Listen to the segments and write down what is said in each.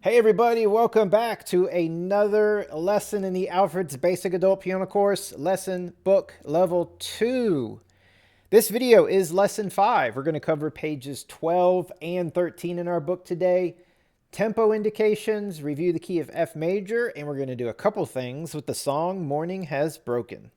Hey everybody, welcome back to another lesson in the Alfred's Basic Adult Piano Course, Lesson Book Level 2. This video is Lesson 5. We're going to cover pages 12 and 13 in our book today. Tempo indications, review the key of F major, and we're going to do a couple things with the song Morning Has Broken.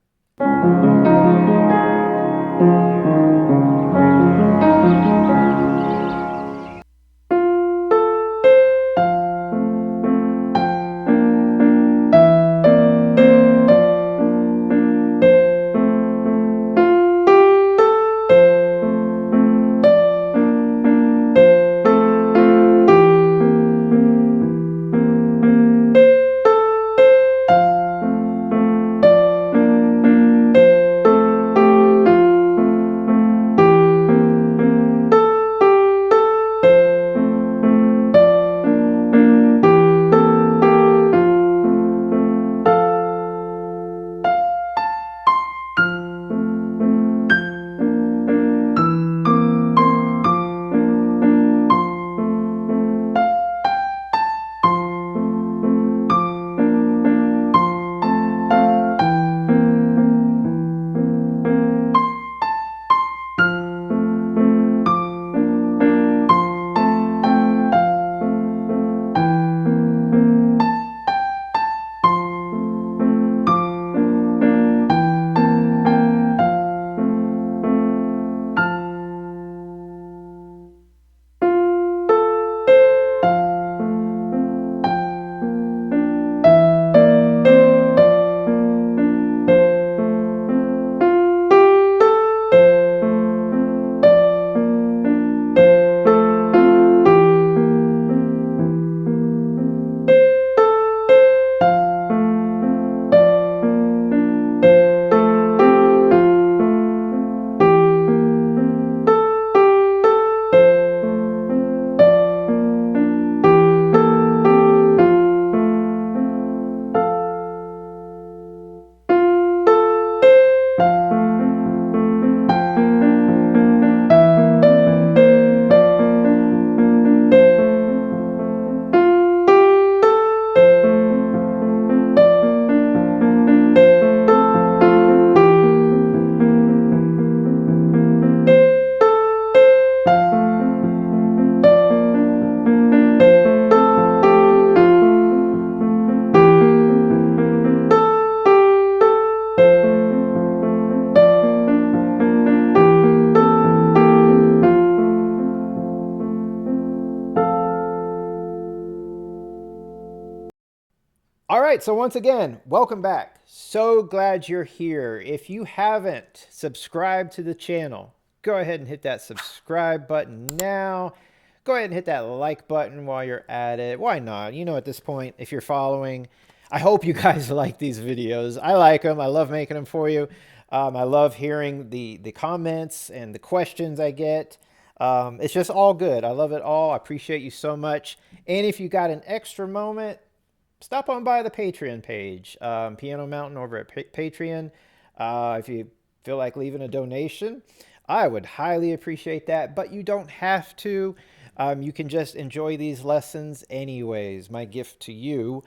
All right, so once again, welcome back. So glad you're here. If you haven't subscribed to the channel, go ahead and hit that subscribe button now. Go ahead and hit that like button while you're at it. Why not? You know, at this point, if you're following, I hope you guys like these videos. I like them. I love making them for you. I love hearing the comments and the questions I get. It's just all good. I love it all. I appreciate you so much. And if you got an extra moment, stop on by the Patreon page, Piano Mountain over at Patreon. If you feel like leaving a donation, I would highly appreciate that, but you don't have to. You can just enjoy these lessons anyways. My gift to you,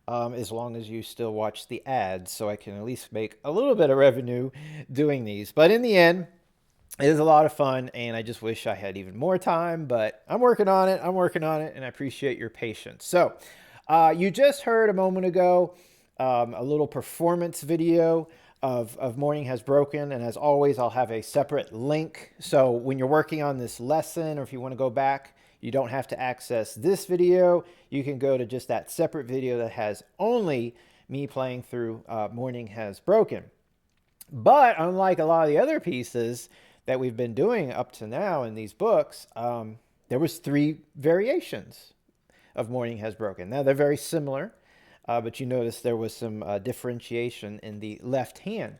as long as you still watch the ads, so I can at least make a little bit of revenue doing these. But in the end, it is a lot of fun, and I just wish I had even more time, but I'm working on it. And I appreciate your patience. So, you just heard a moment ago a little performance video of Morning Has Broken, and as always, I'll have a separate link. So when you're working on this lesson, or if you want to go back, you don't have to access this video. You can go to just that separate video that has only me playing through Morning Has Broken. But unlike a lot of the other pieces that we've been doing up to now in these books, there was 3 variations of Morning Has Broken. Now, they're very similar, but you notice there was some differentiation in the left hand.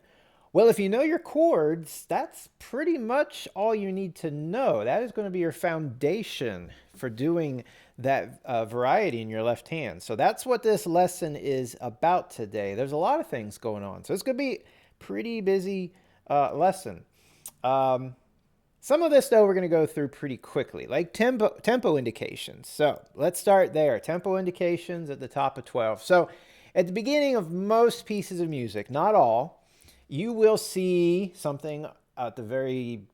Well, if you know your chords, that's pretty much all you need to know. That is going to be your foundation for doing that variety in your left hand. So that's what this lesson is about today. There's a lot of things going on. So it's going to be a pretty busy lesson. Some of this, though, we're going to go through pretty quickly, like tempo indications. So let's start there. Tempo indications at the top of 12. So at the beginning of most pieces of music, not all, you will see something at the very,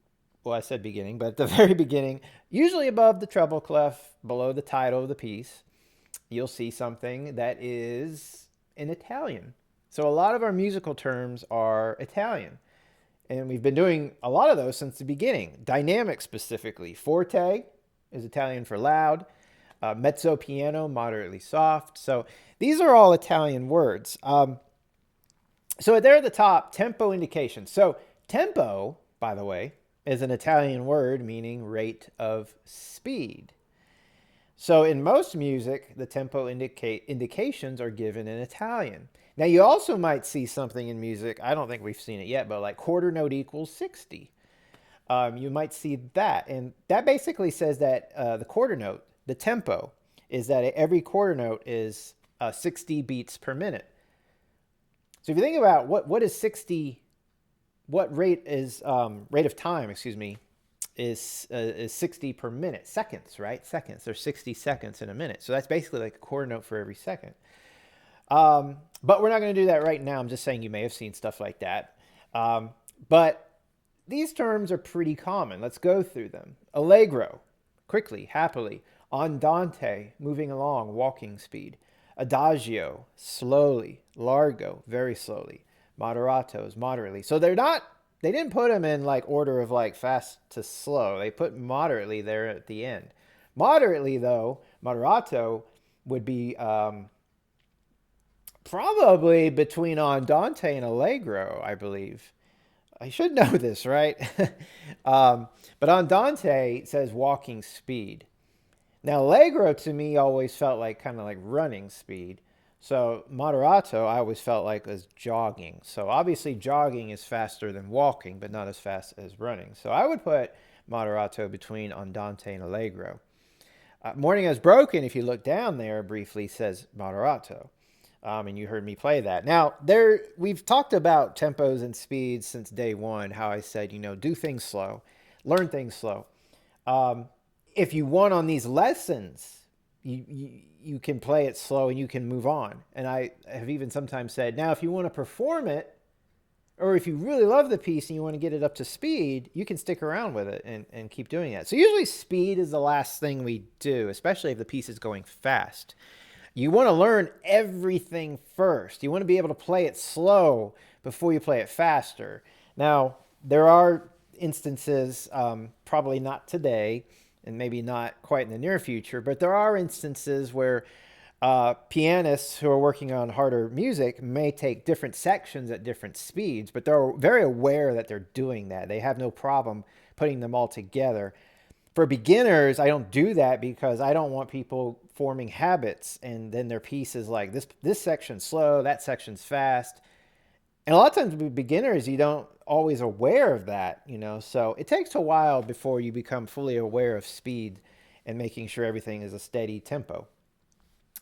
well, I said beginning, but at the very beginning, usually above the treble clef, below the title of the piece, you'll see something that is in Italian. So a lot of our musical terms are Italian. And we've been doing a lot of those since the beginning. Dynamic specifically. Forte is Italian for loud. Mezzo piano, moderately soft. So these are all Italian words. So there at the top, tempo indications. So tempo, by the way, is an Italian word meaning rate of speed. So in most music, the tempo indications are given in Italian. Now you also might see something in music, I don't think we've seen it yet, but like quarter note equals 60. You might see that. And that basically says that the quarter note, the tempo, is that every quarter note is 60 beats per minute. So if you think about what is 60, what rate is, rate of time, excuse me, is 60 per minute. Seconds, right? Seconds. There's 60 seconds in a minute. So that's basically like a quarter note for every second. But we're not going to do that right now. I'm just saying you may have seen stuff like that. But these terms are pretty common. Let's go through them. Allegro, quickly, happily. Andante, moving along, walking speed. Adagio, slowly. Largo, very slowly. Moderato is moderately. So they didn't put them in like order of like fast to slow. They put moderately there at the end. Moderately, though, moderato would be probably between Andante and Allegro, I believe. I should know this, right? But Andante says walking speed. Now, Allegro to me always felt like kind of like running speed. So moderato I always felt like was jogging. So obviously jogging is faster than walking, but not as fast as running. So I would put moderato between Andante and Allegro. Morning Has Broken, if you look down there briefly, says moderato. And you heard me play that. Now, we've talked about tempos and speeds since day one, how I said, do things slow, learn things slow. If you want on these lessons, you can play it slow and you can move on. And I have even sometimes said, now, if you want to perform it, or if you really love the piece and you want to get it up to speed, you can stick around with it and keep doing that. So usually speed is the last thing we do, especially if the piece is going fast. You want to learn everything first. You want to be able to play it slow before you play it faster. Now, there are instances, probably not today, and maybe not quite in the near future, but there are instances where pianists who are working on harder music may take different sections at different speeds, but they're very aware that they're doing that. They have no problem putting them all together. For beginners, I don't do that because I don't want people forming habits and then their piece is like this section's slow, that section's fast. And a lot of times with beginners, you don't always aware of that, so it takes a while before you become fully aware of speed and making sure everything is a steady tempo.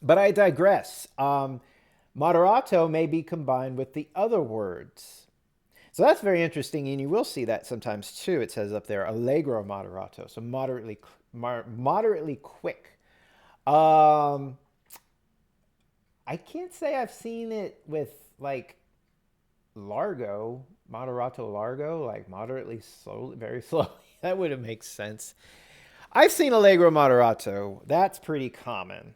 But I digress. Moderato may be combined with the other words. So that's very interesting, and you will see that sometimes too. It says up there, allegro moderato, so moderately quick. I can't say I've seen it with like largo, moderato largo, like moderately slowly, very slowly. That wouldn't make sense. I've seen allegro moderato. That's pretty common.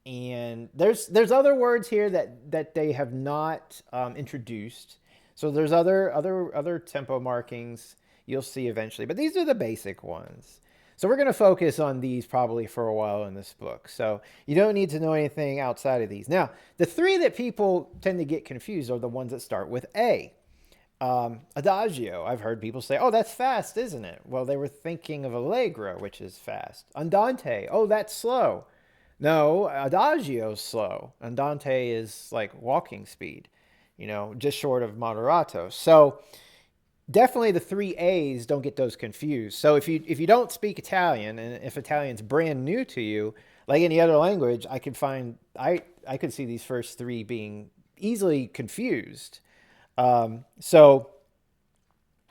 And there's other words here that they have not introduced. So there's other tempo markings you'll see eventually, but these are the basic ones. So we're going to focus on these probably for a while in this book. So you don't need to know anything outside of these. Now, the three that people tend to get confused are the ones that start with A. Adagio. I've heard people say, oh, that's fast, isn't it? Well, they were thinking of allegro, which is fast. Andante. Oh, that's slow. No, adagio's slow. Andante is like walking speed, just short of moderato. So definitely the three A's, don't get those confused. So if you don't speak Italian, and if Italian's brand new to you, like any other language, I could see these first three being easily confused. So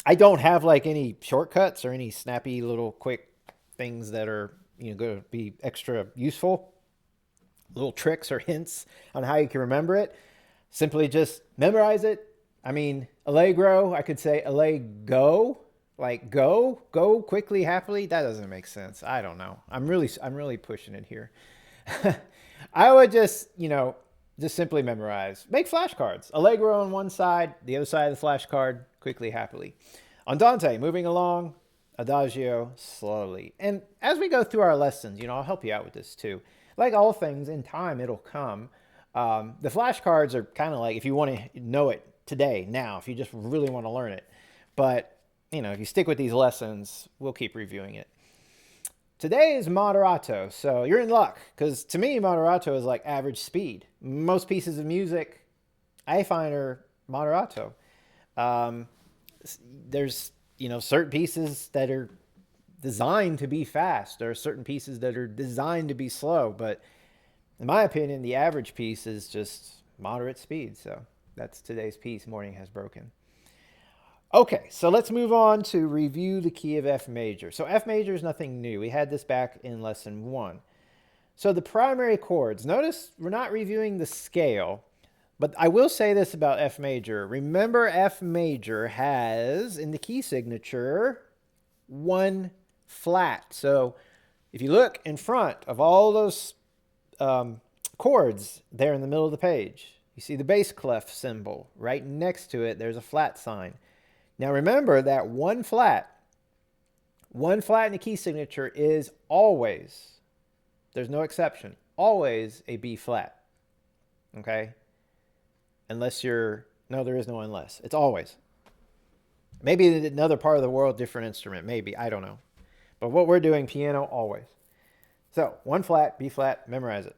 I don't have like any shortcuts or any snappy little quick things that are, going to be extra useful. Little tricks or hints on how you can remember it. Simply just memorize it. I mean, allegro, I could say allego, like go quickly, happily. That doesn't make sense. I don't know. I'm really pushing it here. I would just simply memorize. Make flashcards. Allegro on one side, the other side of the flashcard, quickly, happily. Andante, moving along, adagio, slowly. And as we go through our lessons, I'll help you out with this too. Like all things, in time, it'll come. The flashcards are kind of like if you want to know it today, now, if you just really want to learn it. But, if you stick with these lessons, we'll keep reviewing it. Today is moderato, so you're in luck, because to me, moderato is like average speed. Most pieces of music I find are moderato. There's, certain pieces that are designed to be fast. There are certain pieces that are designed to be slow, but in my opinion, the average piece is just moderate speed. So that's today's piece, Morning Has Broken. Okay, so let's move on to review the key of F major. So F major is nothing new. We had this back in lesson 1. So the primary chords, notice we're not reviewing the scale, but I will say this about F major. Remember, F major has, in the key signature, 1 flat. So if you look in front of all those chords there in the middle of the page, you see the bass clef symbol. Right next to it, there's a flat sign. Now remember that 1 flat in the key signature is always, there's no exception, always a B flat. Okay? Unless no, there is no unless. It's always. Maybe in another part of the world, different instrument. Maybe. I don't know. But what we're doing, piano, always. So 1 flat, B flat, memorize it.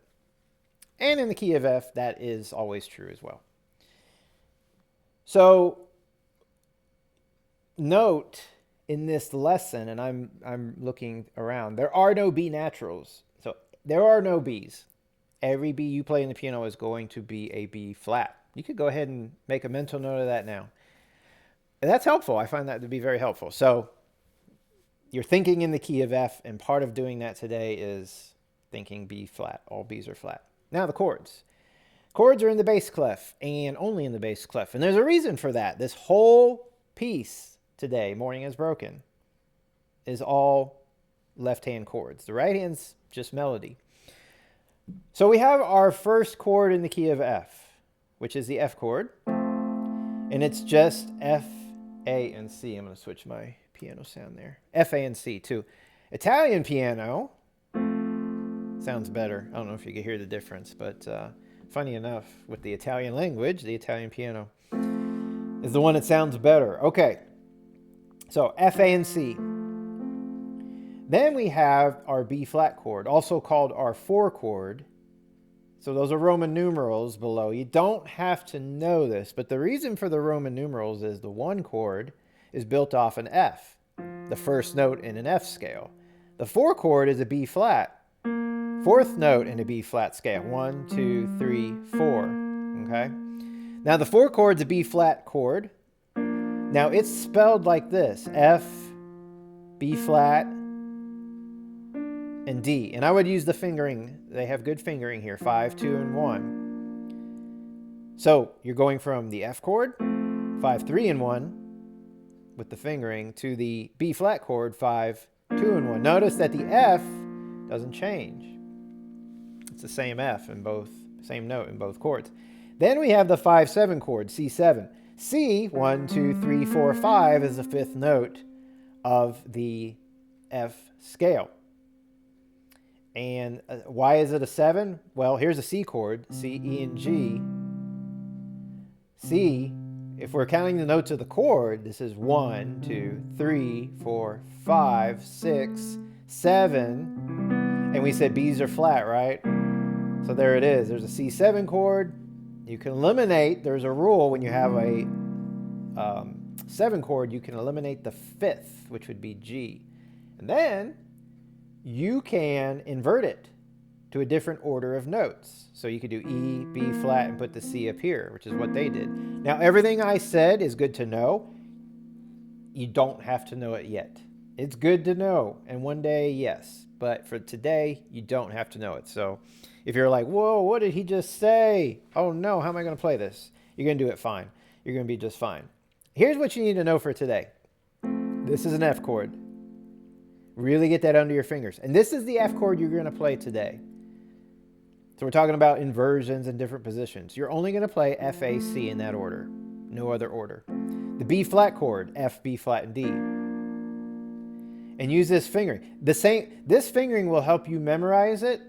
And in the key of F, that is always true as well. So note in this lesson, and I'm looking around, there are no B naturals. So there are no Bs. Every B you play in the piano is going to be a B flat. You could go ahead and make a mental note of that now. And that's helpful. I find that to be very helpful. So you're thinking in the key of F, and part of doing that today is thinking B flat. All Bs are flat. Now the chords. Chords are in the bass clef, and only in the bass clef. And there's a reason for that. This whole piece today, Morning Has Broken, is all left-hand chords. The right hand's just melody. So we have our first chord in the key of F, which is the F chord. And it's just F, A, and C. I'm going to switch my piano sound there. F, A, and C too. Italian piano sounds better. I don't know if you can hear the difference, but funny enough, with the Italian language, the Italian piano is the one that sounds better. Okay, so F, A, and C. Then we have our B flat chord, also called our 4 chord. So those are Roman numerals below. You don't have to know this, but the reason for the Roman numerals is the 1 chord is built off an F, the first note in an F scale. The 4 chord is a B flat, 4th note in a B flat scale. 1, 2, 3, 4. Okay? Now the 4 chord's a B flat chord. Now it's spelled like this: F, B flat, and D. And I would use the fingering. They have good fingering here. 5, 2, and 1. So you're going from the F chord, 5, 3, and 1, with the fingering, to the B flat chord, 5, 2, and 1. Notice that the F doesn't change. It's the same F in both, same note in both chords. Then we have the 5, 7 chord, C7. C, 1, 2, 3, 4, 5 is the 5th note of the F scale. And why is it a 7? Well, here's a C chord, C, E, and G. C, if we're counting the notes of the chord, this is 1, 2, 3, 4, 5, 6, 7. And we said B's are flat, right? So there it is. There's a C7 chord. You can eliminate, there's a rule when you have a 7 chord, you can eliminate the 5th, which would be G. And then you can invert it to a different order of notes. So you could do E, B flat, and put the C up here, which is what they did. Now, everything I said is good to know. You don't have to know it yet. It's good to know, and one day, yes. But for today, you don't have to know it. So if you're like, whoa, what did he just say? Oh no, how am I going to play this? You're going to do it fine. You're going to be just fine. Here's what you need to know for today. This is an F chord. Really get that under your fingers. And this is the F chord you're going to play today. So we're talking about inversions and different positions. You're only going to play F, A, C in that order. No other order. The B flat chord, F, B flat, and D. And use this fingering. This fingering will help you memorize it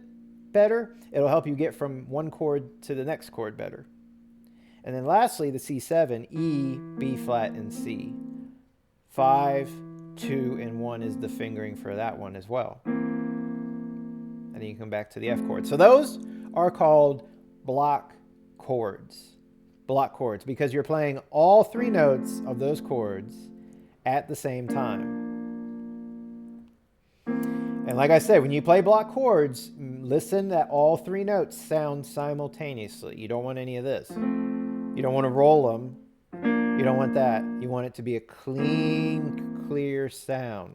better. It'll help you get from one chord to the next chord better. And then lastly, the C7, E, B flat, and C. 5, 2, and 1 is the fingering for that one as well. And then you come back to the F chord. So those are called block chords. Block chords, because you're playing all 3 notes of those chords at the same time. And like I said, when you play block chords, listen that all 3 notes sound simultaneously. You don't want any of this. You don't want to roll them. You don't want that. You want it to be a clean, clear sound.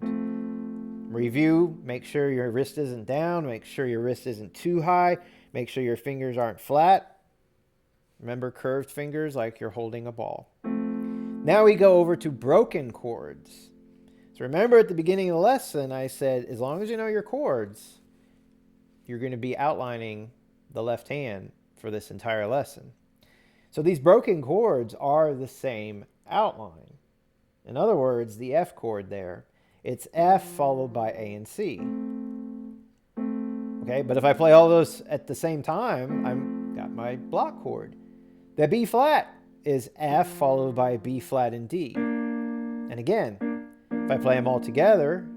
Review, make sure your wrist isn't down. Make sure your wrist isn't too high. Make sure your fingers aren't flat. Remember, curved fingers like you're holding a ball. Now we go over to broken chords. So remember at the beginning of the lesson, I said, as long as you know your chords, you're going to be outlining the left hand for this entire lesson. So these broken chords are the same outline. In other words, the F chord there, it's F followed by A and C. Okay, but if I play all those at the same time, I've got my block chord. The B flat is F followed by B flat and D. And again, if I play them all together,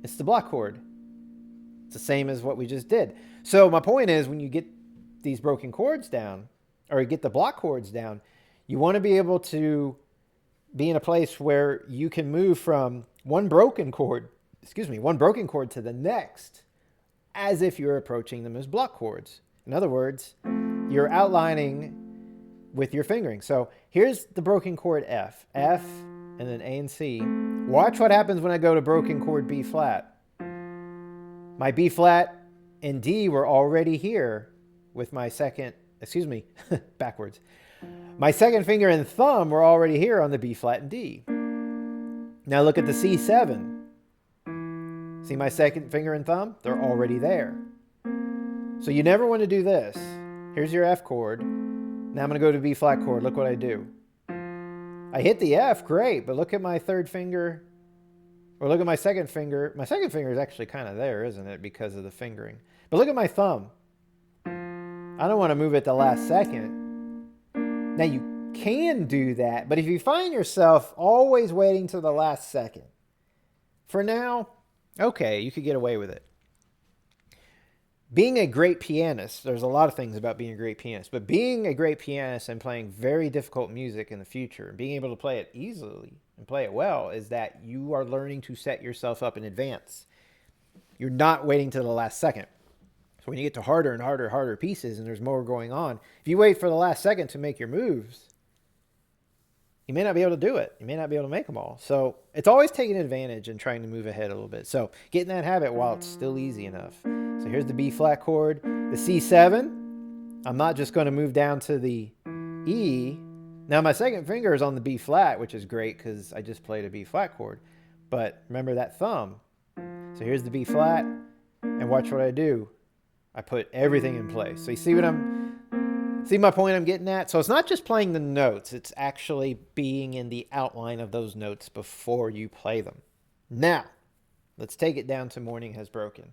it's the block chord. It's the same as what we just did. So my point is, when you get these broken chords down, or you get the block chords down, you want to be able to be in a place where you can move from one broken chord to the next, as if you're approaching them as block chords. In other words, you're outlining with your fingering. So here's the broken chord F, F, and then A and C. Watch what happens when I go to broken chord B flat. My B flat and D were already here with my backwards. My second finger and thumb were already here on the B flat and D. Now look at the C7. See my second finger and thumb? They're already there. So you never want to do this. Here's your F chord. Now I'm going to go to B flat chord. Look what I do. I hit the F, great, but look at my third finger, or look at my second finger. My second finger is actually kind of there, isn't it, because of the fingering. But look at my thumb. I don't want to move it the last second. Now you can do that, but if you find yourself always waiting to the last second, for now, okay, you could get away with it. Being a great pianist, there's a lot of things about being a great pianist, but being a great pianist and playing very difficult music in the future, and being able to play it easily and play it well, is that you are learning to set yourself up in advance. You're not waiting to the last second. So when you get to harder and harder pieces and there's more going on, if you wait for the last second to make your moves, you may not be able to do it. You may not be able to make them all. So it's always taking advantage and trying to move ahead a little bit. So get in that habit while it's still easy enough. So here's the B flat chord, the C7. I'm not just going to move down to the E. Now my second finger is on the B flat, which is great because I just played a B flat chord. But remember that thumb. So here's the B flat, and watch what I do. I put everything in place. So you see my point I'm getting at? So it's not just playing the notes, it's actually being in the outline of those notes before you play them. Now, let's take it down to Morning Has Broken.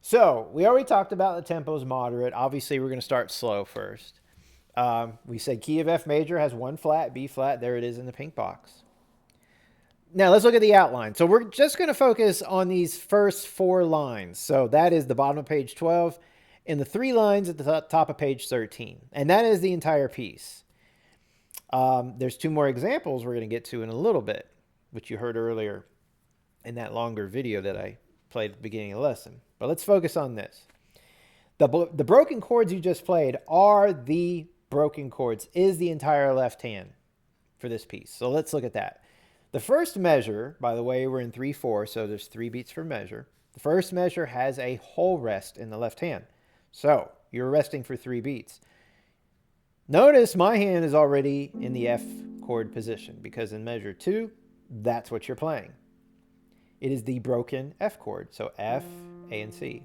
So we already talked about the tempo's moderate. Obviously, we're going to start slow first. We said key of F major has 1 flat, B flat. There it is in the pink box. Now let's look at the outline. So we're just going to focus on these first 4 lines. So that is the bottom of page 12 and the 3 lines at the top of page 13. And that is the entire piece. There's 2 more examples we're going to get to in a little bit, which you heard earlier in that longer video that I played at the beginning of the lesson. But let's focus on this. The broken chords you just played are the broken chords, is the entire left hand for this piece. So let's look at that. The first measure, by the way, we're in 3/4, so there's 3 beats per measure. The first measure has a whole rest in the left hand. So you're resting for 3 beats. Notice my hand is already in the F chord position because in measure 2, that's what you're playing. It is the broken F chord. So F, A, and C.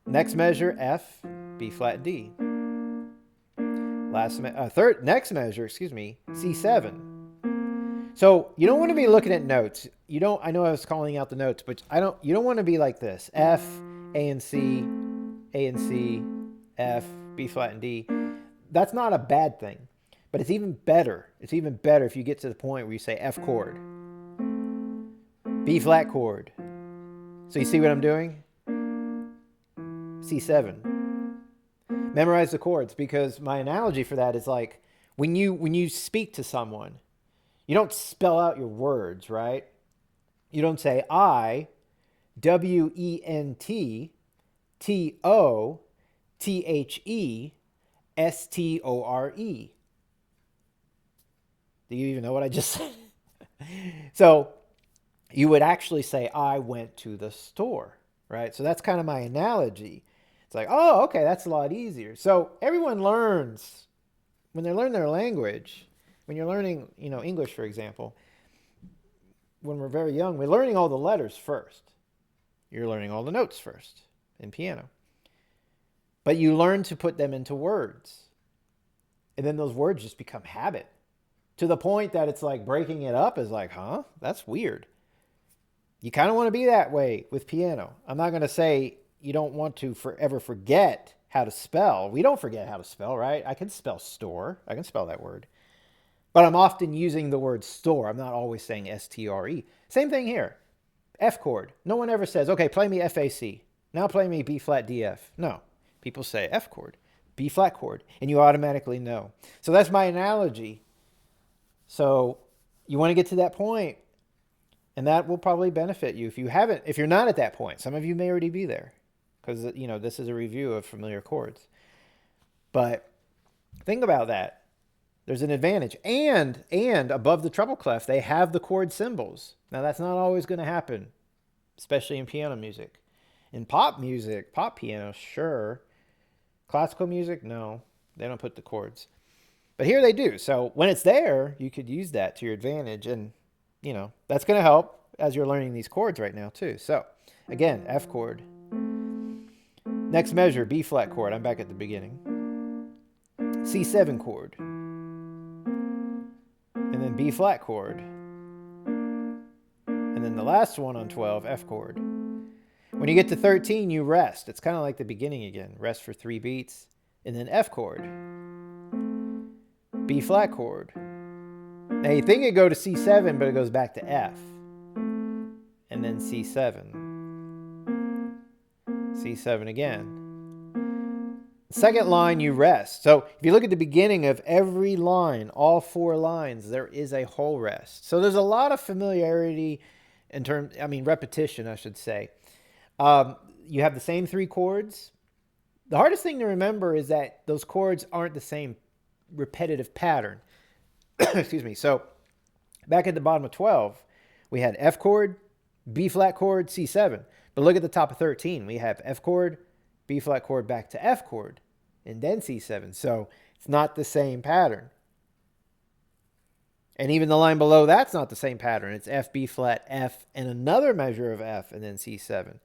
Next measure, F, B flat, D. Next measure, C7. So you don't want to be looking at notes. I know I was calling out the notes, but you don't want to be like this. F, A and C, F, B flat and D. That's not a bad thing, but it's even better. It's even better if you get to the point where you say F chord, B flat chord. So you see what I'm doing? C7. Memorize the chords, because my analogy for that is like when you speak to someone, you don't spell out your words, right? You don't say I, W-E-N-T, T-O-T-H-E, S-T-O-R-E. Do you even know what I just said? So you would actually say, I went to the store, right? So that's kind of my analogy. It's like, oh, okay, that's a lot easier. So everyone learns, when they learn their language, when you're learning, English, for example, when we're very young, we're learning all the letters first. You're learning all the notes first in piano. But you learn to put them into words. And then those words just become habit, to the point that it's like breaking it up is like, huh? That's weird. You kind of want to be that way with piano. I'm not going to say you don't want to forever forget how to spell. We don't forget how to spell, right? I can spell store. I can spell that word. But I'm often using the word store. I'm not always saying S-T-R-E. Same thing here. F chord. No one ever says, okay, play me F-A-C. Now play me B flat D-F. No. People say F chord, B flat chord, and you automatically know. So that's my analogy. So you want to get to that point, and that will probably benefit you if you're not at that point. Some of you may already be there, because this is a review of familiar chords. But think about that. There's an advantage. And above the treble clef, they have the chord symbols. Now, that's not always going to happen, especially in piano music. In pop music, pop piano, sure. Classical music, no. They don't put the chords. But here they do. So when it's there, you could use that to your advantage. And, that's going to help as you're learning these chords right now, too. So, again, F chord. Next measure, B flat chord. I'm back at the beginning. C7 chord. And then B flat chord. And then the last one on 12, F chord. When you get to 13, you rest. It's kind of like the beginning again. Rest for 3 beats. And then F chord. B flat chord. Now you think it go to C7, but it goes back to F. And then C7. C7 again. Second line, you rest. So if you look at the beginning of every line, all 4 lines, there is a whole rest. So there's a lot of familiarity repetition, I should say. You have the same 3 chords. The hardest thing to remember is that those chords aren't the same repetitive pattern. Excuse me. So back at the bottom of 12, we had F chord, B flat chord, C7. But look at the top of 13. We have F chord, B flat chord back to F chord, and then C7. So it's not the same pattern. And even the line below that's not the same pattern. It's F, B flat, F, and another measure of F, and then C7.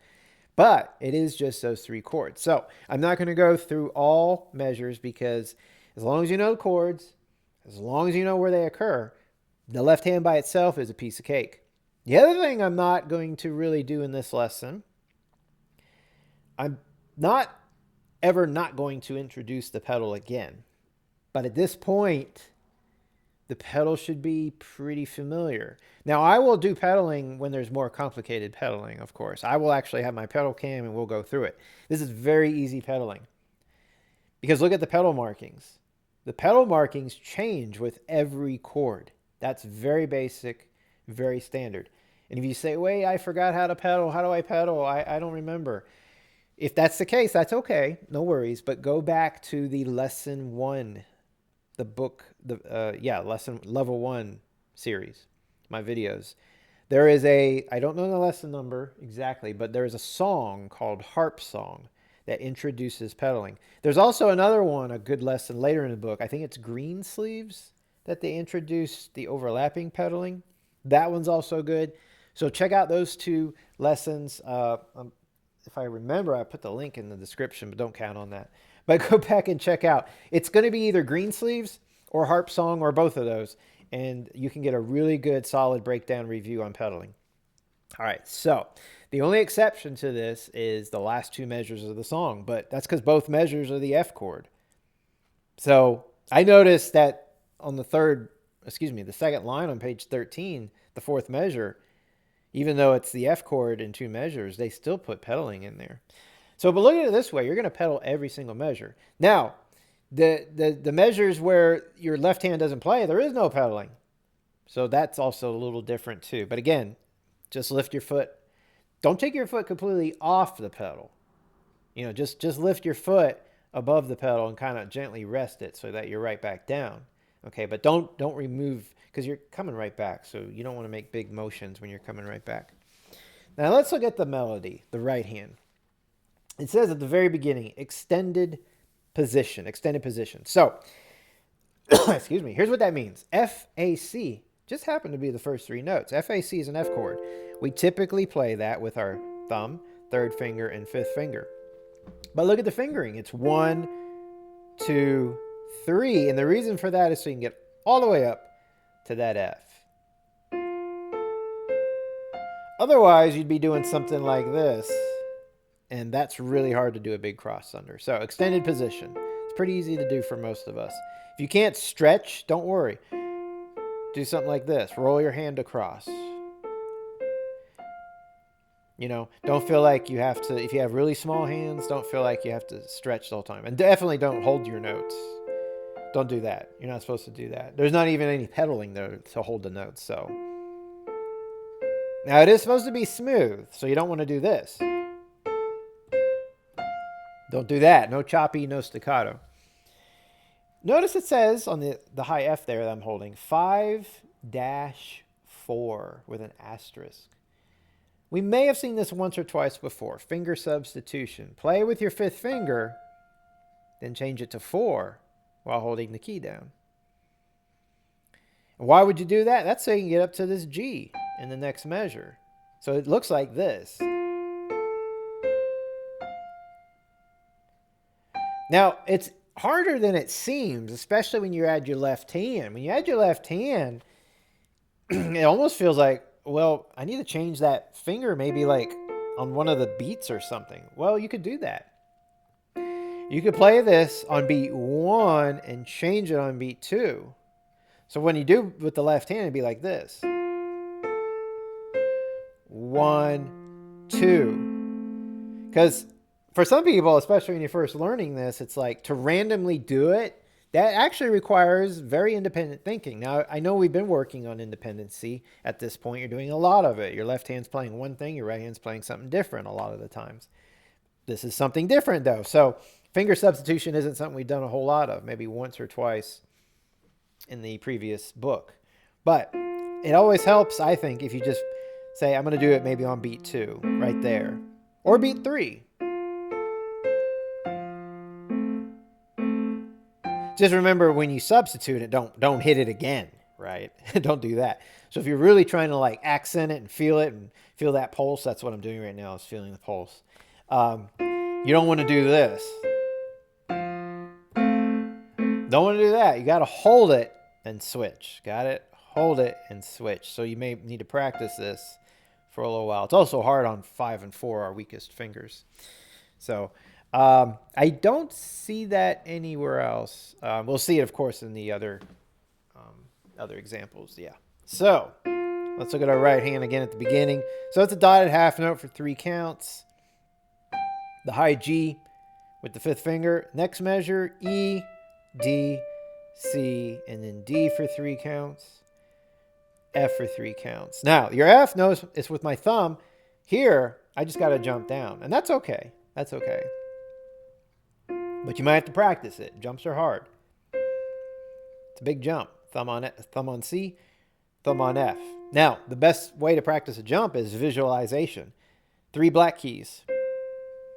But it is just those 3 chords. So I'm not going to go through all measures, because as long as you know the chords, as long as you know where they occur, the left hand by itself is a piece of cake. The other thing I'm not going to really do in this lesson, I'm not going to introduce the pedal again. But at this point, the pedal should be pretty familiar. Now, I will do pedaling when there's more complicated pedaling, of course. I will actually have my pedal cam and we'll go through it. This is very easy pedaling, because look at the pedal markings. The pedal markings change with every chord. That's very basic, very standard. And if you say, wait, I forgot how to pedal. How do I pedal? I don't remember. If that's the case, that's okay. No worries. But go back to the lesson 1, the book, lesson level 1 series. my videos. There is I don't know the lesson number exactly, but there is a song called Harp Song that introduces pedaling. There's also another one, a good lesson later in the book. I think it's Green Sleeves that they introduce the overlapping pedaling. That one's also good. So check out those two lessons. If I remember, I put the link in the description, but don't count on that. But go back and check out. It's going to be either Green Sleeves or Harp Song or both of those. And you can get a really good, solid breakdown review on pedaling. All right, so the only exception to this is the last two measures of the song, but that's because both measures are the F chord. So I noticed that on the second line on page 13, the fourth measure, even though it's the F chord in two measures, they still put pedaling in there. So, but look at it this way, you're going to pedal every single measure. Now, the measures where your left hand doesn't play, there is no pedaling. So that's also a little different too. But again, just lift your foot. Don't take your foot completely off the pedal. You know, just lift your foot above the pedal and kind of gently rest it so that you're right back down. Okay, but don't remove, because you're coming right back. So you don't want to make big motions when you're coming right back. Now let's look at the melody, the right hand. It says at the very beginning, extended position. So, excuse me, here's what that means. FAC just happened to be the first three notes. FAC is an F chord. We typically play that with our thumb, third finger, and fifth finger. But look at the fingering. It's 1, 2, 3. And the reason for that is so you can get all the way up to that F. Otherwise, you'd be doing something like this. And that's really hard to do a big cross under. So extended position. It's pretty easy to do for most of us. If you can't stretch, don't worry. Do something like this. Roll your hand across. You know, don't feel like you have to, if you have really small hands, don't feel like you have to stretch the whole time. And definitely don't hold your notes. Don't do that. You're not supposed to do that. There's not even any pedaling there to hold the notes. So now it is supposed to be smooth. So you don't want to do this. Don't do that. No choppy, no staccato. Notice it says on the high F there that I'm holding 5-4 with an asterisk. We may have seen this once or twice before. Finger substitution. Play with your fifth finger, then change it to 4 while holding the key down. And why would you do that? That's so you can get up to this G in the next measure. So it looks like this. Now, it's harder than it seems, especially when you add your left hand. When you add your left hand, it almost feels like, well, I need to change that finger maybe like on one of the beats or something. Well, you could do that. You could play this on beat 1 and change it on beat 2. So when you do with the left hand, it'd be like this. 1, 2. Because for some people, especially when you're first learning this, it's like to randomly do it, that actually requires very independent thinking. Now, I know we've been working on independency at this point. You're doing a lot of it. Your left hand's playing one thing, your right hand's playing something different a lot of the times. This is something different, though. So finger substitution isn't something we've done a whole lot of, maybe once or twice in the previous book. But it always helps, I think, if you just say, I'm going to do it maybe on beat 2 right there, or beat 3. Just remember when you substitute it, don't hit it again, right? Don't do that. So if you're really trying to like accent it and feel that pulse, that's what I'm doing right now, is feeling the pulse. You don't want to do this. Don't want to do that. You got to hold it and switch. Got it? Hold it and switch. So you may need to practice this for a little while. It's also hard on 5 and 4, our weakest fingers. So I don't see that anywhere else. We'll see it, of course, in the other examples. Yeah. So let's look at our right hand again at the beginning. So it's a dotted half note for 3 counts. The high G with the fifth finger. Next measure, E, D, C, and then D for 3 counts. F for 3 counts. Now, your F notice it's with my thumb. Here, I just got to jump down. And that's okay. That's okay. But you might have to practice it. Jumps are hard. It's a big jump. Thumb on C, thumb on F. Now, the best way to practice a jump is visualization. 3 black keys.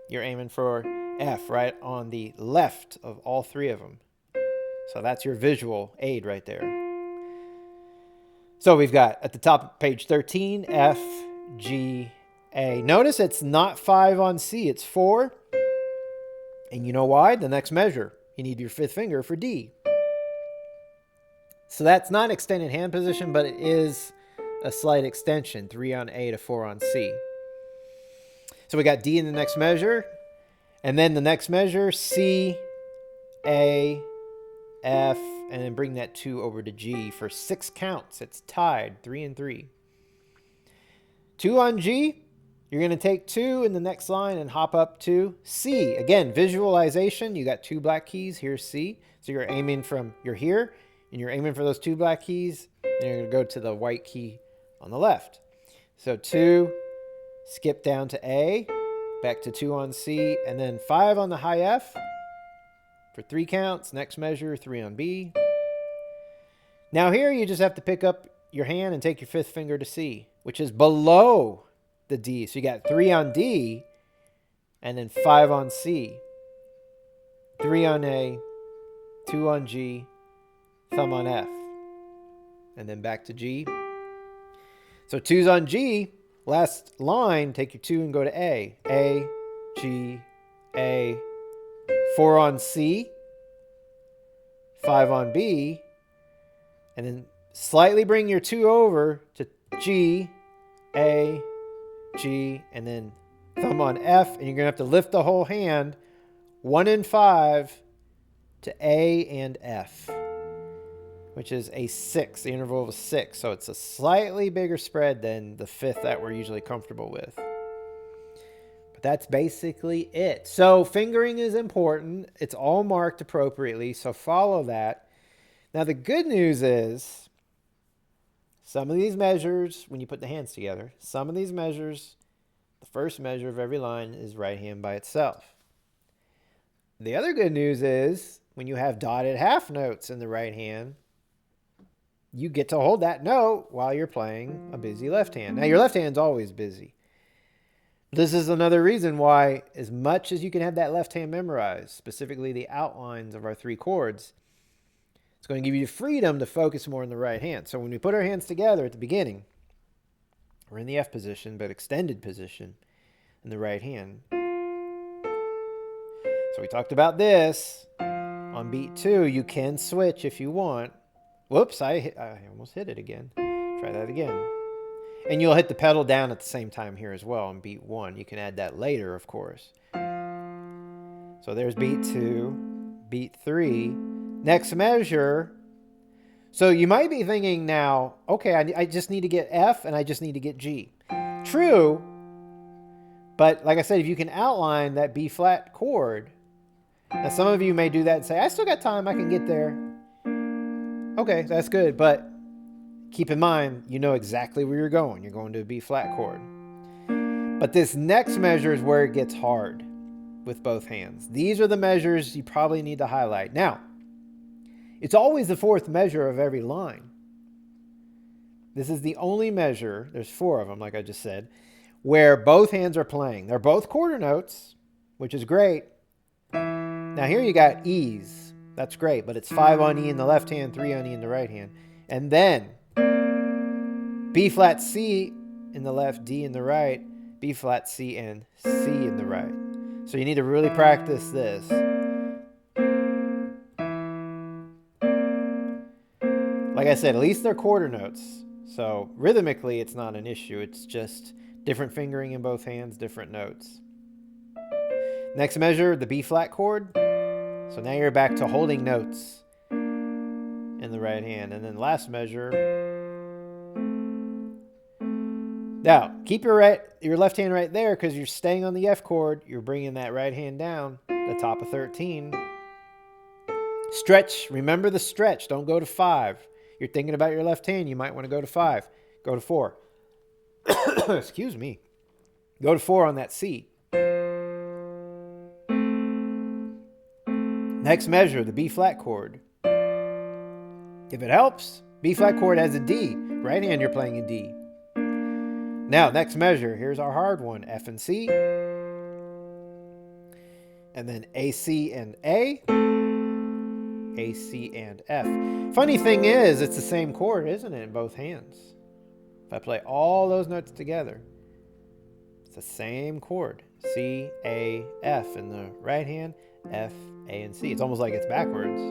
You're aiming for F right on the left of all 3 of them. So that's your visual aid right there. So we've got at the top of page 13, F, G, A. Notice it's not 5 on C, it's 4. And you know why? The next measure. You need your 5th finger for D. So that's not extended hand position, but it is a slight extension, 3 on A to 4 on C. So we got D in the next measure, and then the next measure, C, A, F, and then bring that 2 over to G for 6 counts. It's tied, 3 and 3. 2 on G, you're going to take 2 in the next line and hop up to C. Again, visualization, you got 2 black keys, here's C. So you're aiming from, you're here, and you're aiming for those 2 black keys, and you're going to go to the white key on the left. So 2, skip down to A, back to 2 on C, and then 5 on the high F for 3 counts. Next measure, 3 on B. Now here you just have to pick up your hand and take your 5th finger to C, which is below the D. So you got 3 on D, and then 5 on C, 3 on A, 2 on G, thumb on F, and then back to G. So 2's on G, last line, take your 2 and go to A, G, A, 4 on C, 5 on B, and then slightly bring your 2 over to G, A, G, and then thumb on F, and you're going to have to lift the whole hand 1 and 5 to A and F, which is a 6, the interval of a 6. So it's a slightly bigger spread than the 5th that we're usually comfortable with. But that's basically it. So fingering is important. It's all marked appropriately, so follow that. Now the good news is some of these measures, when you put the hands together, some of these measures, the first measure of every line is right hand by itself. The other good news is when you have dotted half notes in the right hand, you get to hold that note while you're playing a busy left hand. Now, your left hand's always busy. This is another reason why, as much as you can have that left hand memorized, specifically the outlines of our 3 chords, it's going to give you freedom to focus more on the right hand. So when we put our hands together at the beginning, we're in the F position, but extended position in the right hand. So we talked about this. On beat 2, you can switch if you want. Whoops, I almost hit it again. Try that again. And you'll hit the pedal down at the same time here as well on beat 1. You can add that later, of course. So there's beat 2, beat 3. Next measure. So you might be thinking now, okay, I just need to get F and I just need to get G. True, but like I said, if you can outline that B flat chord, now some of you may do that and say, I still got time, I can get there. Okay, that's good, but keep in mind, you know exactly where you're going. You're going to a B flat chord. But this next measure is where it gets hard with both hands. These are the measures you probably need to highlight. Now, it's always the 4th measure of every line. This is the only measure, there's 4 of them, like I just said, where both hands are playing. They're both quarter notes, which is great. Now here you got E's. That's great, but it's 5 on E in the left hand, 3 on E in the right hand. And then B flat C in the left, D in the right, B flat C and C in the right. So you need to really practice this. Like I said, at least they're quarter notes. So rhythmically, it's not an issue. It's just different fingering in both hands, different notes. Next measure, the B flat chord. So now you're back to holding notes in the right hand. And then last measure. Now, keep your left hand right there because you're staying on the F chord. You're bringing that right hand down, the top of 13. Stretch. Remember the stretch. Don't go to 5. You're thinking about your left hand, you might want to go to 5. Go to 4. Excuse me. Go to 4 on that C. Next measure, the B flat chord. If it helps, B flat chord has a D. Right hand, you're playing a D. Now, next measure, here's our hard one, F and C. And then A, C, and A. A, C, and F. Funny thing is, it's the same chord, isn't it, in both hands? If I play all those notes together, it's the same chord. C, A, F in the right hand, F, A, and C. It's almost like it's backwards.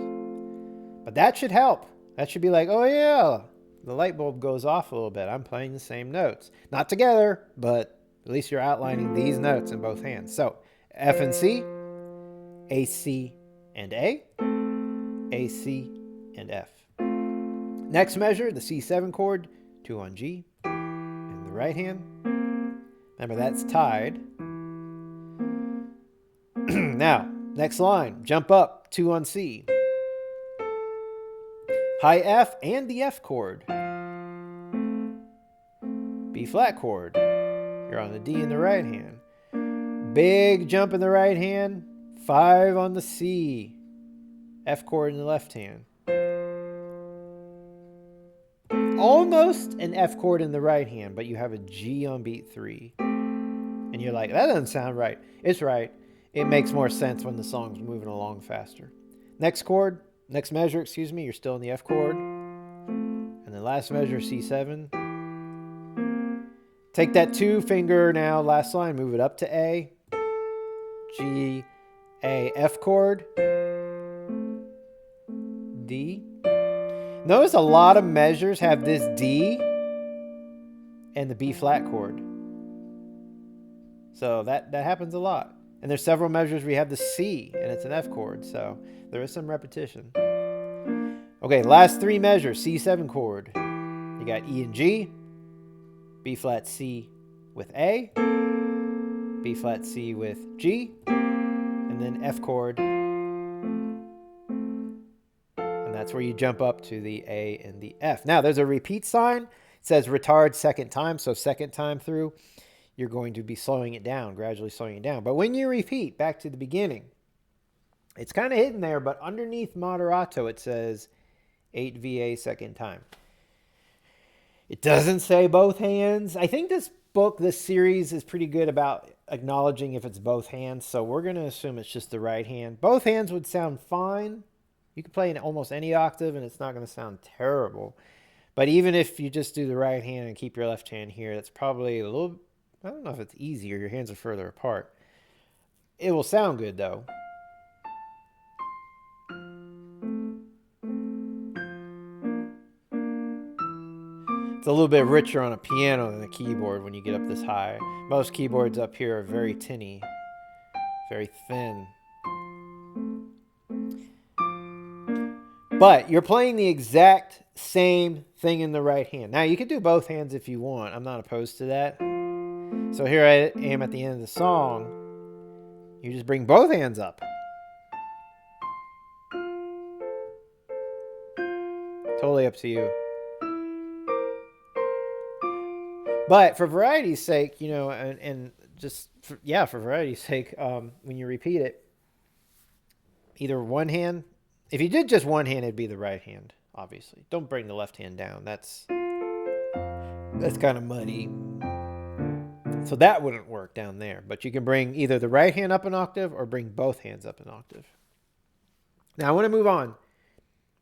But that should help. That should be like, oh yeah, the light bulb goes off a little bit. I'm playing the same notes. Not together, but at least you're outlining these notes in both hands. So F and C, A, C, and A, C, and F. Next measure, the C7 chord, 2 on G in the right hand. Remember, that's tied. Now, next line, jump up, 2 on C. High F and the F chord. B flat chord. You're on the D in the right hand. Big jump in the right hand, 5 on the C. F chord in the left hand. Almost an F chord in the right hand, but you have a G on beat 3. And you're like, that doesn't sound right. It's right. It makes more sense when the song's moving along faster. Next measure, you're still in the F chord. And the last measure, C7. Take that 2 finger now, last line, move it up to A. G, A, F chord. D. Notice a lot of measures have this D and the B flat chord. So that happens a lot. And there's several measures where we have the C and it's an F chord. So there is some repetition. Okay, last 3 measures, C7 chord. You got E and G, B flat C with A, B flat C with G, and then F chord. And that's where you jump up to the A and the F. Now, there's a repeat sign. It says retard second time. So second time through, you're going to be slowing it down, gradually slowing it down. But when you repeat back to the beginning, it's kind of hidden there, but underneath moderato, it says 8 VA second time. It doesn't say both hands. I think this series is pretty good about acknowledging if it's both hands. So we're going to assume it's just the right hand. Both hands would sound fine. You can play in almost any octave and it's not going to sound terrible. But even if you just do the right hand and keep your left hand here, that's probably a little, I don't know if it's easier. Your hands are further apart. It will sound good though. It's a little bit richer on a piano than a keyboard when you get up this high. Most keyboards up here are very tinny, very thin. But you're playing the exact same thing in the right hand. Now, you can do both hands if you want. I'm not opposed to that. So here I am at the end of the song. You just bring both hands up. Totally up to you. But for variety's sake, you know, for variety's sake, when you repeat it, either one hand. If you did just one hand, it'd be the right hand, obviously. Don't bring the left hand down. That's kind of muddy. So that wouldn't work down there. But you can bring either the right hand up an octave or bring both hands up an octave. Now I want to move on.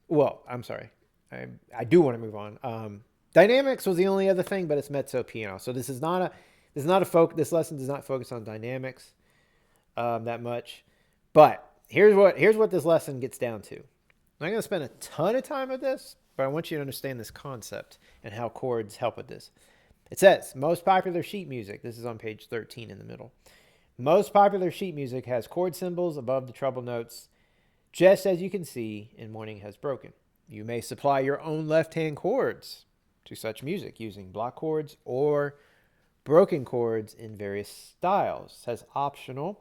Well, I'm sorry. I do want to move on. Dynamics was the only other thing, but it's mezzo piano. So this lesson does not focus on dynamics that much. But here's what this lesson gets down to. I'm not going to spend a ton of time with this, but I want you to understand this concept and how chords help with this. It says, most popular sheet music, this is on page 13 in the middle. Most popular sheet music has chord symbols above the treble notes, just as you can see in Morning Has Broken. You may supply your own left-hand chords to such music using block chords or broken chords in various styles. It says optional.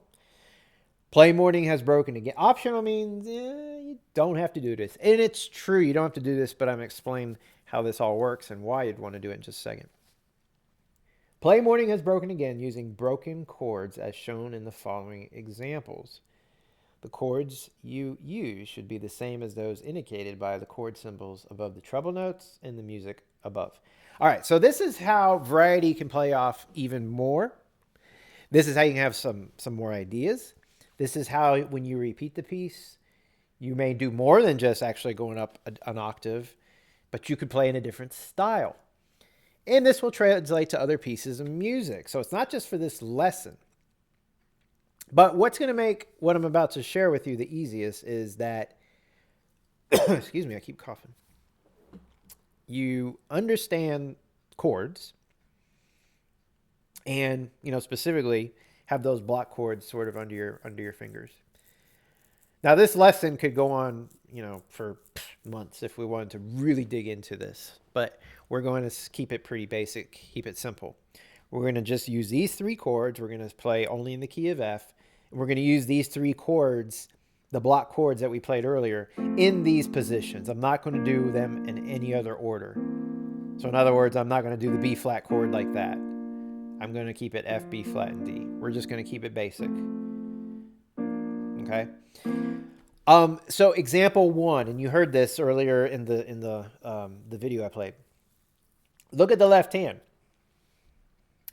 Play Morning Has Broken again. Optional means you don't have to do this. And it's true, you don't have to do this, but I'm explaining how this all works and why you'd want to do it in just a second. Play Morning Has Broken again using broken chords as shown in the following examples. The chords you use should be the same as those indicated by the chord symbols above the treble notes in the music above. All right, so this is how variety can play off even more. This is how you can have some more ideas. This is how, when you repeat the piece, you may do more than just actually going up an octave, but you could play in a different style. And this will translate to other pieces of music. So it's not just for this lesson. But what's going to make what I'm about to share with you the easiest is that, excuse me, I keep coughing. You understand chords and, specifically have those block chords sort of under your fingers. Now, this lesson could go on, for months if we wanted to really dig into this, but we're going to keep it pretty basic, keep it simple. We're going to just use these 3 chords. We're going to play only in the key of F. And we're going to use these 3 chords, the block chords that we played earlier, in these positions. I'm not going to do them in any other order. So in other words, I'm not going to do the B flat chord like that. I'm going to keep it F, B flat, and D. We're just going to keep it basic. Okay? So example 1, and you heard this earlier in the video I played. Look at the left hand.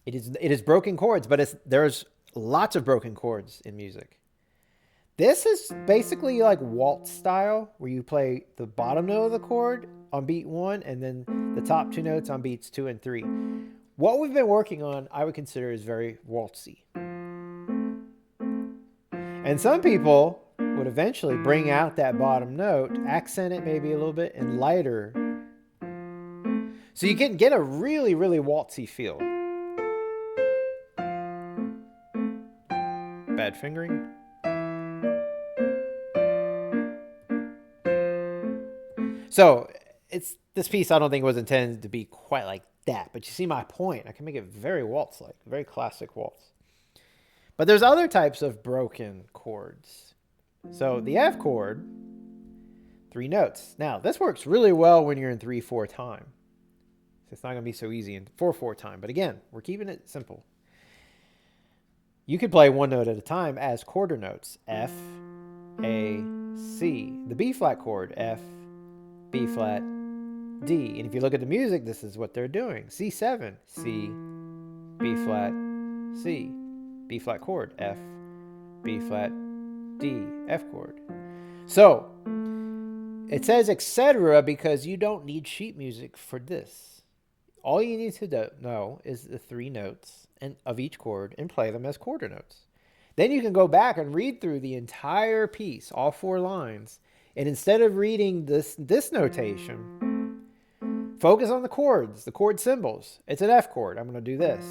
It is broken chords, but there's lots of broken chords in music. This is basically like waltz style, where you play the bottom note of the chord on beat 1 and then the top 2 notes on beats 2 and 3. What we've been working on, I would consider, is very waltzy. And some people would eventually bring out that bottom note, accent it maybe a little bit, and lighter. So you can get a really, really waltzy feel. Bad fingering. So this piece, I don't think was intended to be quite like that, but you see my point. I can make it very waltz-like, very classic waltz. But there's other types of broken chords. So the F chord, 3 notes. Now, this works really well when you're in 3/4 time. It's not going to be so easy in 4/4 time. But again, we're keeping it simple. You could play 1 note at a time as quarter notes. F, A, C. The B flat chord, F, B flat, D. And if you look at the music, this is what they're doing. C7, C, B flat, C. B flat chord, F, B flat, D, F chord. So it says etc. because you don't need sheet music for this. All you need to know is the 3 notes of each chord and play them as quarter notes. Then you can go back and read through the entire piece, all 4 lines, and instead of reading this notation, focus on the chords, the chord symbols. It's an F chord, I'm going to do this.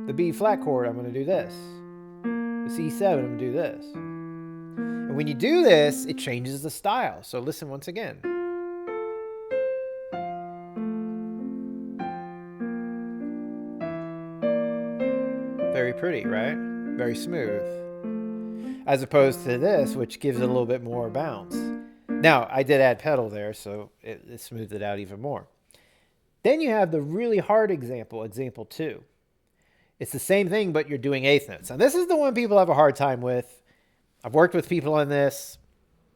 The B flat chord, I'm going to do this. The C7, I'm going to do this. And when you do this, it changes the style. So listen once again. Very pretty, right? Very smooth. As opposed to this, which gives it a little bit more bounce. Now, I did add pedal there, so it smoothed it out even more. Then you have the really hard example, example 2. It's the same thing, but you're doing 1/8 notes. And this is the one people have a hard time with. I've worked with people on this.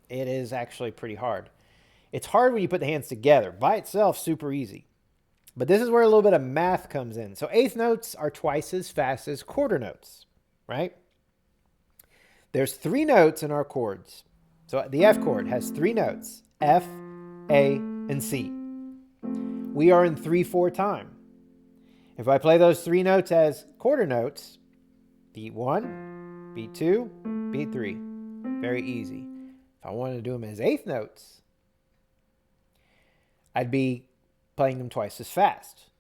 It is actually pretty hard. It's hard when you put the hands together. By itself, super easy. But this is where a little bit of math comes in. So 1/8 notes are twice as fast as quarter notes, right? There's 3 notes in our chords. So the F chord has 3 notes, F, A, and C. We are in 3/4 time. If I play those 3 notes as quarter notes, beat 1, beat 2, beat 3. Very easy. If I wanted to do them as 1/8 notes, I'd be playing them twice as fast.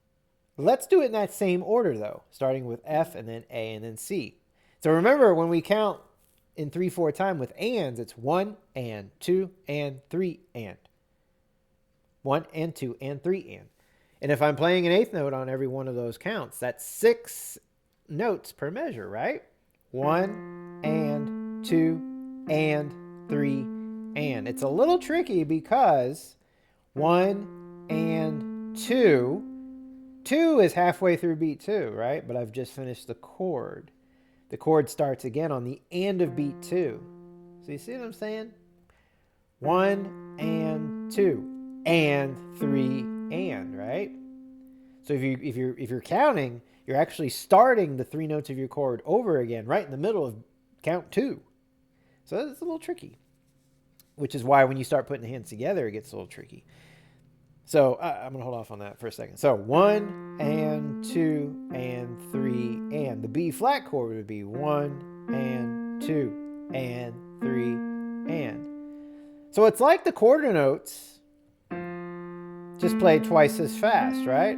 Let's do it in that same order, though, starting with F and then A and then C. So remember, when we count in 3/4 time with ands, it's 1 and 2 and 3 and. 1 and 2 and 3 and. And if I'm playing an 1/8 note on every one of those counts, that's 6 notes per measure, right? 1 and 2 and 3 and. It's a little tricky because 1 and 2 is halfway through beat 2, right? But I've just finished the chord. The chord starts again on the end of beat 2. So you see what I'm saying? 1 and 2 and 3 and, right? So if you're counting, you're actually starting the 3 notes of your chord over again, right in the middle of count 2. So it's a little tricky, which is why when you start putting the hands together, it gets a little tricky. So I'm going to hold off on that for a second. So 1 and 2 and 3 and. The B flat chord would be 1 and 2 and 3 and. So it's like the quarter notes, just played twice as fast, right?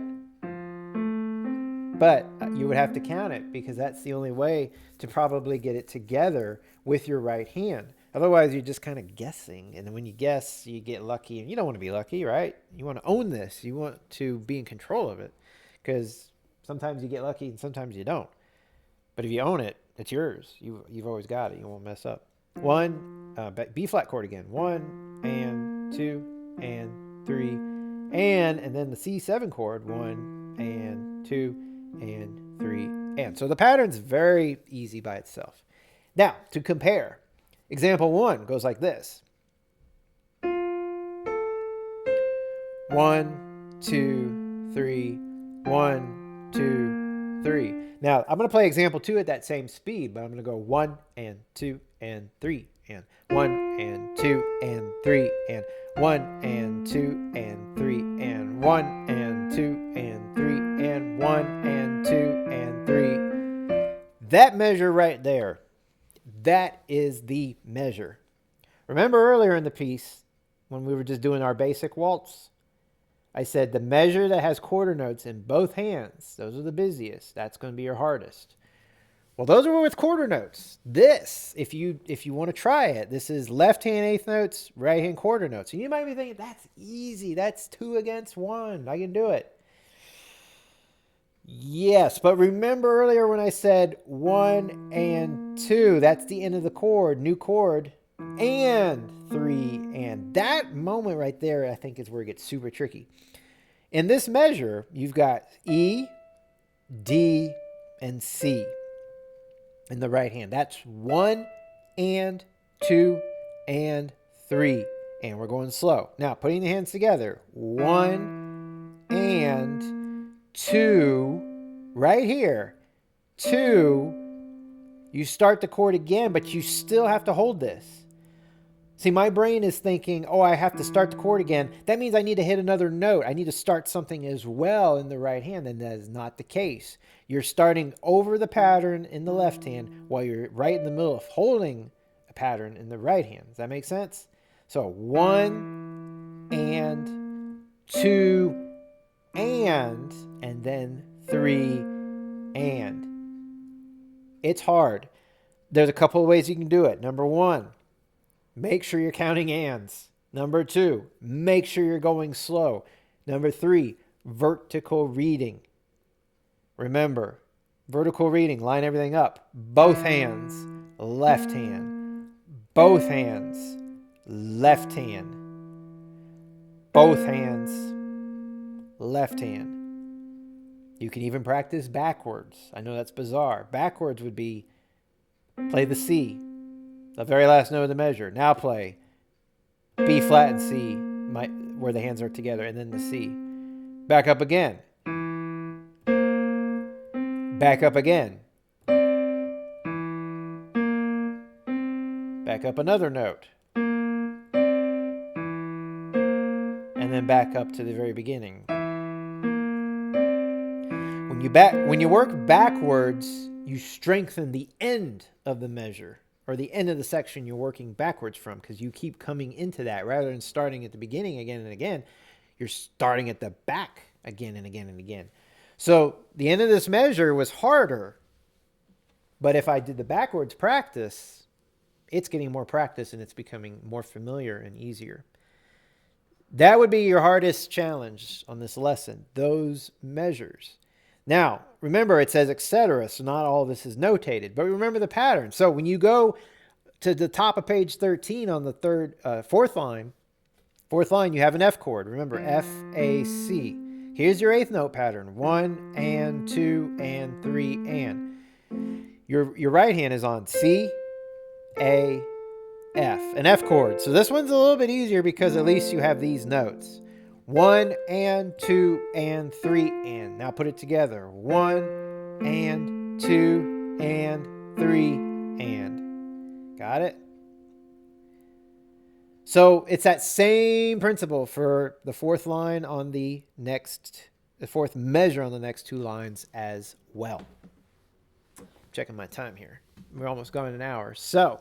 But you would have to count it because that's the only way to probably get it together with your right hand. Otherwise, you're just kind of guessing. And when you guess, you get lucky. And you don't want to be lucky, right? You want to own this. You want to be in control of it. Because sometimes you get lucky and sometimes you don't. But if you own it, it's yours. You've always got it. You won't mess up. B flat chord again. 1 and 2 and 3 and then the C7 chord. 1 and 2 and 3 and. So the pattern's very easy by itself. Now, to compare. Example 1 goes like this. 1, 2, 3, 1, 2, 3. Now, I'm going to play example 2 at that same speed, but I'm going to go 1 and 2 and 3 and 1 and 2 and 3 and 1 and 2 and 3 and 1 and 2 and 3 and 1 and 2 and 3. That measure right there. That is the measure. Remember earlier in the piece, when we were just doing our basic waltz, I said the measure that has quarter notes in both hands, those are the busiest. That's going to be your hardest. Well, those are with quarter notes. This, if you want to try it, this is left hand eighth notes, right hand quarter notes. And you might be thinking, that's easy. That's 2 against 1. I can do it. Yes, but remember earlier when I said 1 and 2, that's the end of the chord, new chord, and 3 and. That moment right there, I think, is where it gets super tricky. In this measure, you've got E, D, and C in the right hand. That's 1 and 2 and 3. And we're going slow. Now, putting the hands together. 1 and 2. Right here. 2. You start the chord again, but you still have to hold this. See, my brain is thinking, oh, I have to start the chord again. That means I need to hit another note. I need to start something as well in the right hand, and that is not the case. You're starting over the pattern in the left hand while you're right in the middle of holding a pattern in the right hand. Does that make sense? So 1 and 2 and then 3 and. It's hard. There's a couple of ways you can do it. Number 1, make sure you're counting ands. Number 2, make sure you're going slow. Number 3, vertical reading. Remember, vertical reading, line everything up. Both hands, left hand. Both hands, left hand. Both hands, left hand. You can even practice backwards. I know that's bizarre. Backwards would be play the C, the very last note of the measure. Now play B flat and C, where the hands are together, and then the C. Back up again. Back up again. Back up another note. And then back up to the very beginning. When you work backwards, you strengthen the end of the measure, or the end of the section you're working backwards from, because you keep coming into that. Rather than starting at the beginning again and again, you're starting at the back again and again and again. So the end of this measure was harder, but if I did the backwards practice, it's getting more practice and it's becoming more familiar and easier. That would be your hardest challenge on this lesson, those measures. Now, remember it says etc., so not all of this is notated, but remember the pattern. So when you go to the top of page 13 on the fourth line, you have an F chord. Remember, F, A, C. Here's your eighth note pattern. 1 and 2 and 3 and. Your right hand is on C, A, F, an F chord. So this one's a little bit easier because at least you have these notes. 1 and 2 and 3 and. Now put it together. 1 and 2 and 3 and. Got it? So it's that same principle for the fourth line on the fourth measure on the next two lines as well. Checking my time here. We're almost going an hour. So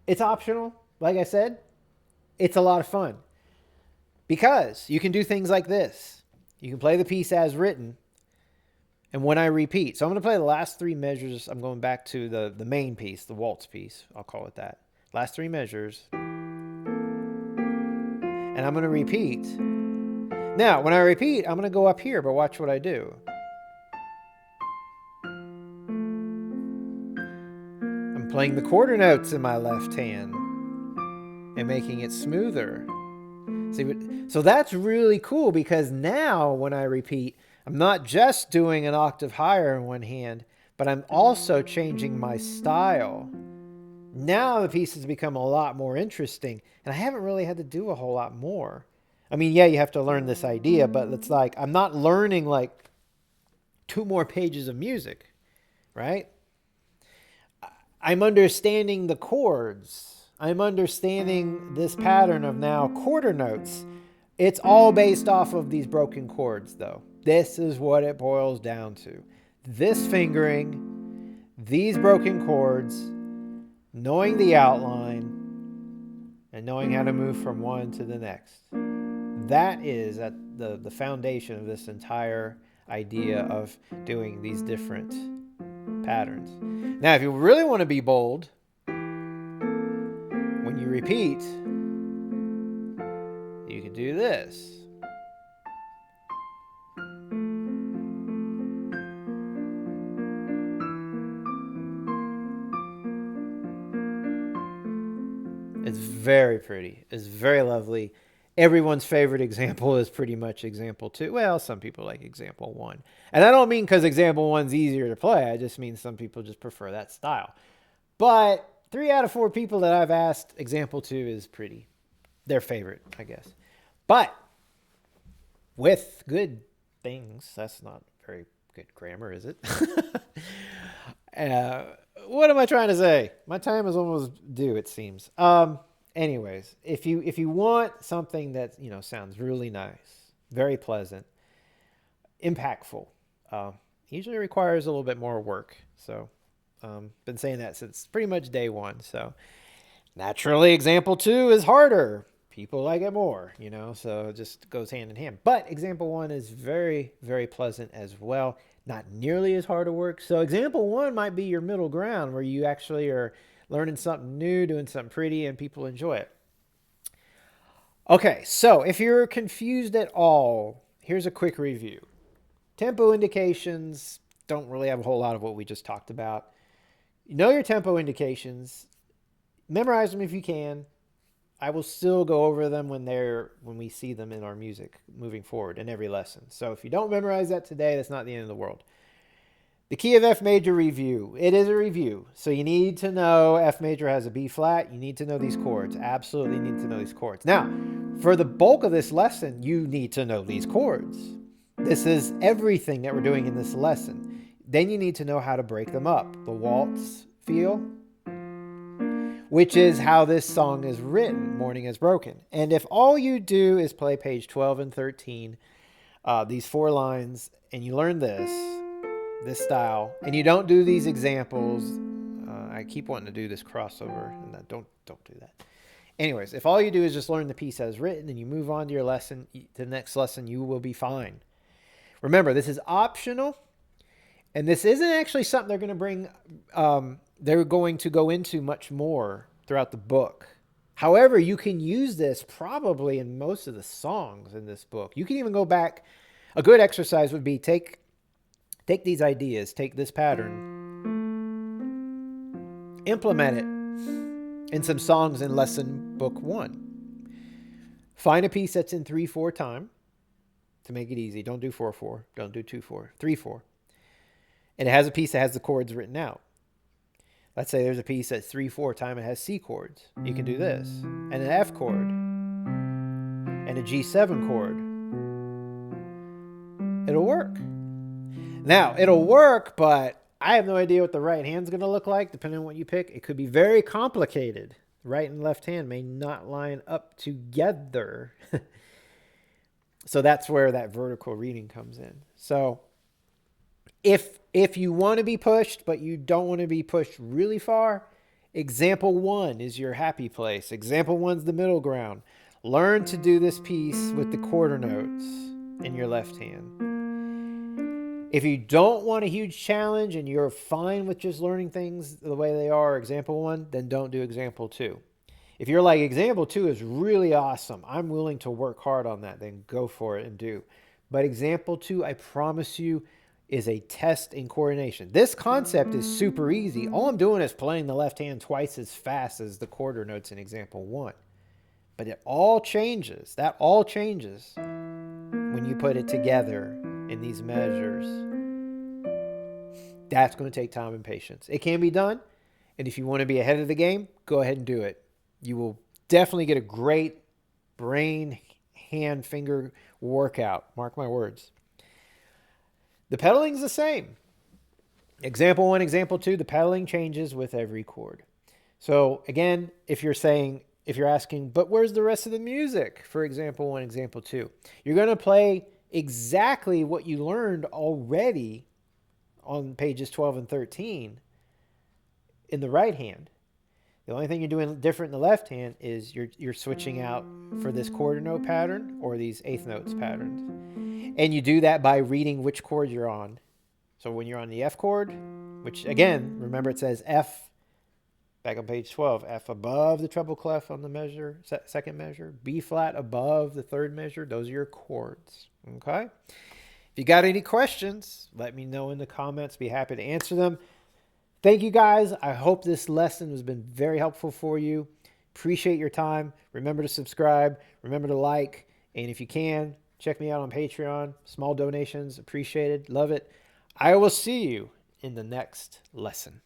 it's optional. Like I said, it's a lot of fun because you can do things like this. You can play the piece as written. And when I repeat, so I'm going to play the last three measures. I'm going back to the main piece, the waltz piece. I'll call it that. Last three measures. And I'm going to repeat. Now, when I repeat, I'm going to go up here, but watch what I do. I'm playing the quarter notes in my left hand and making it smoother. See, so that's really cool because now when I repeat, I'm not just doing an octave higher in one hand, but I'm also changing my style. Now the piece has become a lot more interesting, and I haven't really had to do a whole lot more. I mean, yeah, you have to learn this idea, but it's like I'm not learning like 2 more pages of music, right? I'm understanding the chords. I'm understanding this pattern of now quarter notes. It's all based off of these broken chords, though. This is what it boils down to. This fingering, these broken chords, knowing the outline, and knowing how to move from one to the next. That is at the foundation of this entire idea of doing these different patterns. Now, if you really want to be bold, when you repeat, you can do this. It's very pretty. It's very lovely. Everyone's favorite example is pretty much example 2. Well, some people like example 1. And I don't mean because example 1's easier to play. I just mean some people just prefer that style. But 3 out of 4 people that I've asked, example 2 is pretty. Their favorite, I guess. But with good things, that's not very good grammar, is it? What am I trying to say? My time is almost due, it seems. Anyways, if you want something that sounds really nice, very pleasant, impactful, usually requires a little bit more work. So, been saying that since pretty much day 1. So, naturally, example 2 is harder. People like it more, so it just goes hand in hand. But example 1 is very, very pleasant as well. Not nearly as hard to work. So example 1 might be your middle ground where you actually are learning something new, doing something pretty, and people enjoy it. Okay, so if you're confused at all, here's a quick review. Tempo indications don't really have a whole lot of what we just talked about. You know your tempo indications. Memorize them if you can. I will still go over them when we see them in our music moving forward in every lesson. So if you don't memorize that today, that's not the end of the world. The key of F major review. It is a review. So you need to know F major has a B flat. You need to know these chords. Absolutely need to know these chords. Now, for the bulk of this lesson, you need to know these chords. This is everything that we're doing in this lesson. Then you need to know how to break them up. The waltz feel, which is how this song is written, Morning is Broken. And if all you do is play page 12 and 13, these 4 lines, and you learn this style, and you don't do these examples, I keep wanting to do this crossover, and don't do that. Anyways, if all you do is just learn the piece as written, and you move on to your lesson, to the next lesson, you will be fine. Remember, this is optional, and this isn't actually something they're going to bring... they're going to go into much more throughout the book. However, you can use this probably in most of the songs in this book. You can even go back. A good exercise would be take these ideas, take this pattern, implement it in some songs in lesson book 1. Find a piece that's in 3/4 time to make it easy. Don't do 4/4. Don't do 2/4. 3/4. And it has a piece that has the chords written out. Let's say there's a piece that's 3/4 time. It has C chords. You can do this. And an F chord. and a G7 chord. It'll work. Now, it'll work, but I have no idea what the right hand's going to look like, depending on what you pick. It could be very complicated. Right and left hand may not line up together. So that's where that vertical reading comes in. So if you want to be pushed, but you don't want to be pushed really far, example 1 is your happy place. Example 1's the middle ground. Learn to do this piece with the quarter notes in your left hand. If you don't want a huge challenge and you're fine with just learning things the way they are, example 1, then don't do example 2. If you're like, example 2 is really awesome, I'm willing to work hard on that, then go for it and do. But example 2, I promise you, is a test in coordination. This concept is super easy. All I'm doing is playing the left hand twice as fast as the quarter notes in example 1. But it all changes. That all changes when you put it together in these measures. That's going to take time and patience. It can be done. And if you want to be ahead of the game, go ahead and do it. You will definitely get a great brain, hand, finger workout. Mark my words. The pedaling is the same. Example 1, example 2, the pedaling changes with every chord. So again, if you're asking, but where's the rest of the music for example 1, example 2? You're going to play exactly what you learned already on pages 12 and 13 in the right hand. The only thing you're doing different in the left hand is you're switching out for this quarter note pattern or these eighth notes patterns. And you do that by reading which chord you're on. So when you're on the F chord, which again, remember it says F, back on page 12, F above the treble clef on the measure, second measure, B flat above the third measure, those are your chords, okay? If you got any questions, let me know in the comments, be happy to answer them. Thank you guys. I hope this lesson has been very helpful for you. Appreciate your time. Remember to subscribe. Remember to like. And if you can, check me out on Patreon. Small donations, appreciated. Love it. I will see you in the next lesson.